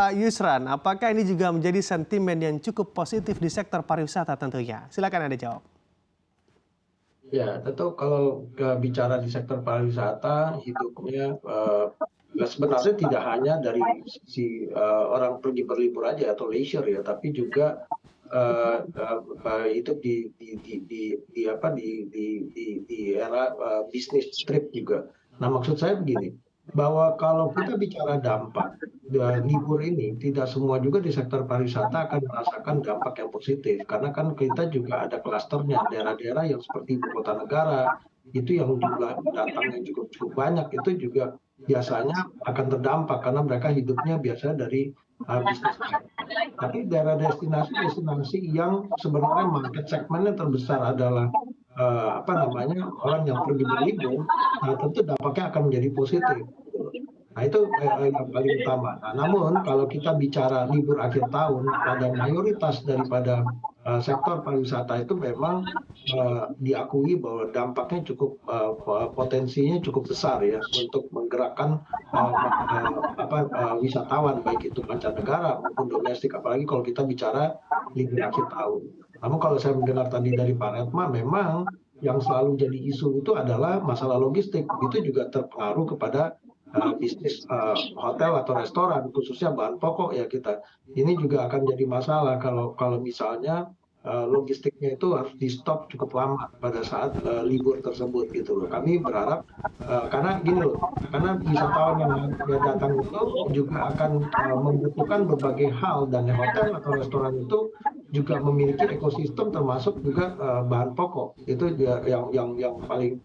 Pak Yusran, apakah ini juga menjadi sentimen yang cukup positif di sektor pariwisata tentunya? Silakan Anda jawab. Ya, tentu kalau bicara di sektor pariwisata, hidupnya sebenarnya tidak hanya dari sisi orang pergi berlibur aja atau leisure ya, tapi juga hidup di era bisnis trip juga. Nah, maksud saya begini, bahwa kalau kita bicara dampak libur ini, tidak semua juga di sektor pariwisata akan merasakan dampak yang positif, karena kan kita juga ada klasternya, daerah-daerah yang seperti ibu kota negara, itu yang jumlah datangnya cukup cukup banyak, itu juga biasanya akan terdampak karena mereka hidupnya biasa dari bisnis. Tapi daerah destinasi-destinasi yang sebenarnya market segmennya terbesar adalah apa namanya orang yang pergi berlibur, nah tentu dampaknya akan menjadi positif. Nah itu yang paling utama. Nah, namun kalau kita bicara libur akhir tahun, pada mayoritas daripada sektor pariwisata itu memang diakui bahwa dampaknya cukup potensinya cukup besar ya untuk menggerakkan wisatawan baik itu mancanegara maupun domestik. Apalagi kalau kita bicara libur akhir tahun. Namun kalau saya mendengar tadi dari Pak Retma, memang yang selalu jadi isu itu adalah masalah logistik. Itu juga terpengaruh kepada bisnis hotel atau restoran, khususnya bahan pokok ya kita. Ini juga akan jadi masalah kalau misalnya logistiknya itu harus di stop cukup lama pada saat libur tersebut gitu loh. Kami berharap karena gini loh, karena wisatawan yang datang itu juga akan membutuhkan berbagai hal, dan hotel atau restoran itu juga memiliki ekosistem termasuk juga bahan pokok. Itu yang paling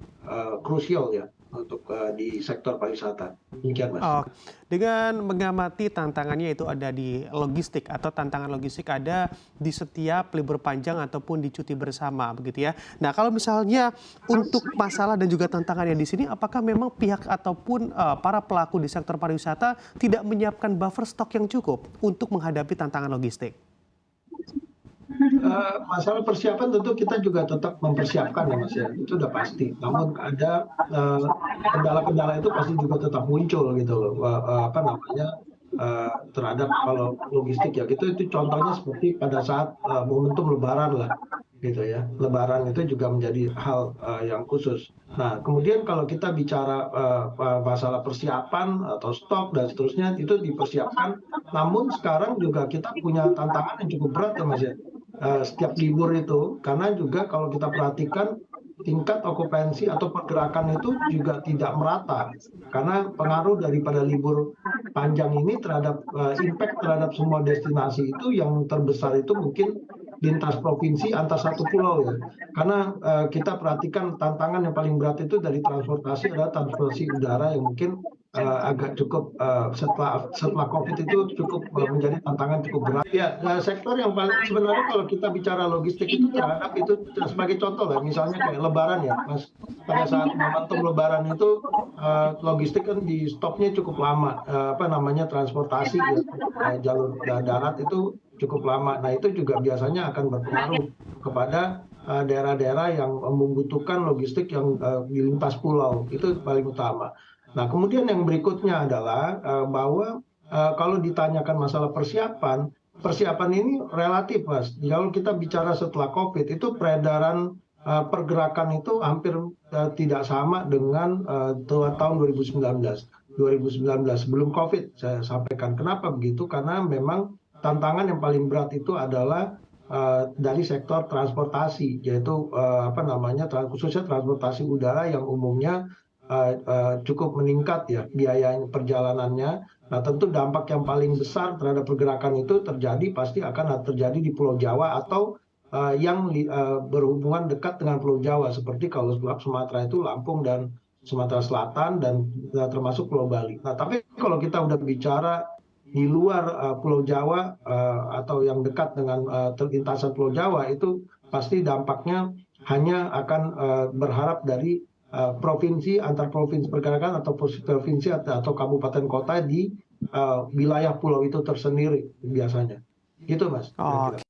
krusial ya untuk di sektor pariwisata. Demikian, Mas. Oh, dengan mengamati tantangannya itu ada di logistik atau tantangan logistik ada di setiap libur panjang ataupun di cuti bersama begitu ya. Nah, kalau misalnya untuk masalah dan juga tantangannya di sini, apakah memang pihak ataupun para pelaku di sektor pariwisata tidak menyiapkan buffer stok yang cukup untuk menghadapi tantangan logistik? Masalah persiapan tentu kita juga tetap mempersiapkan ya Mas ya, itu udah pasti. Namun ada kendala-kendala itu pasti juga tetap muncul gitu loh, apa namanya, terhadap kalau logistik ya, itu contohnya seperti pada saat momentum lebaran lah gitu ya. Lebaran itu juga menjadi hal yang khusus. Nah, kemudian kalau kita bicara masalah persiapan atau stok dan seterusnya, itu dipersiapkan. Namun sekarang juga kita punya tantangan yang cukup berat ya Mas ya. Setiap libur itu, karena juga kalau kita perhatikan tingkat okupansi atau pergerakan itu juga tidak merata, karena pengaruh daripada libur panjang ini terhadap impact terhadap semua destinasi itu yang terbesar itu mungkin lintas provinsi antar satu pulau ya, karena kita perhatikan tantangan yang paling berat itu dari transportasi adalah transportasi udara yang mungkin agak cukup setelah COVID itu cukup menjadi tantangan cukup berat. Ya, sektor yang paling sebenarnya kalau kita bicara logistik itu terhadap itu sebagai contoh lah, misalnya kayak Lebaran ya, Mas. Pada saat momentum Lebaran itu logistik kan di stopnya cukup lama, apa namanya transportasi ya, jalur darat itu cukup lama. Nah itu juga biasanya akan berpengaruh kepada daerah-daerah yang membutuhkan logistik yang di lintas pulau, itu paling utama. Nah, kemudian yang berikutnya adalah bahwa kalau ditanyakan masalah persiapan, persiapan ini relatif, Mas. Kalau kita bicara setelah COVID, itu peredaran pergerakan itu hampir tidak sama dengan tahun 2019. 2019 sebelum COVID saya sampaikan. Kenapa begitu? Karena memang tantangan yang paling berat itu adalah dari sektor transportasi, yaitu apa namanya khususnya transportasi udara yang umumnya cukup meningkat ya biaya perjalanannya. Nah tentu dampak yang paling besar terhadap pergerakan itu pasti akan terjadi di Pulau Jawa atau yang berhubungan dekat dengan Pulau Jawa, seperti kalau Sumatera itu Lampung dan Sumatera Selatan dan termasuk Pulau Bali. Nah tapi kalau kita udah bicara di luar Pulau Jawa atau yang dekat dengan lintasan Pulau Jawa, itu pasti dampaknya hanya akan berharap dari provinsi antar provinsi pergerakan atau provinsi atau kabupaten kota di wilayah pulau itu tersendiri biasanya. Gitu Mas, Oh, kira-kira.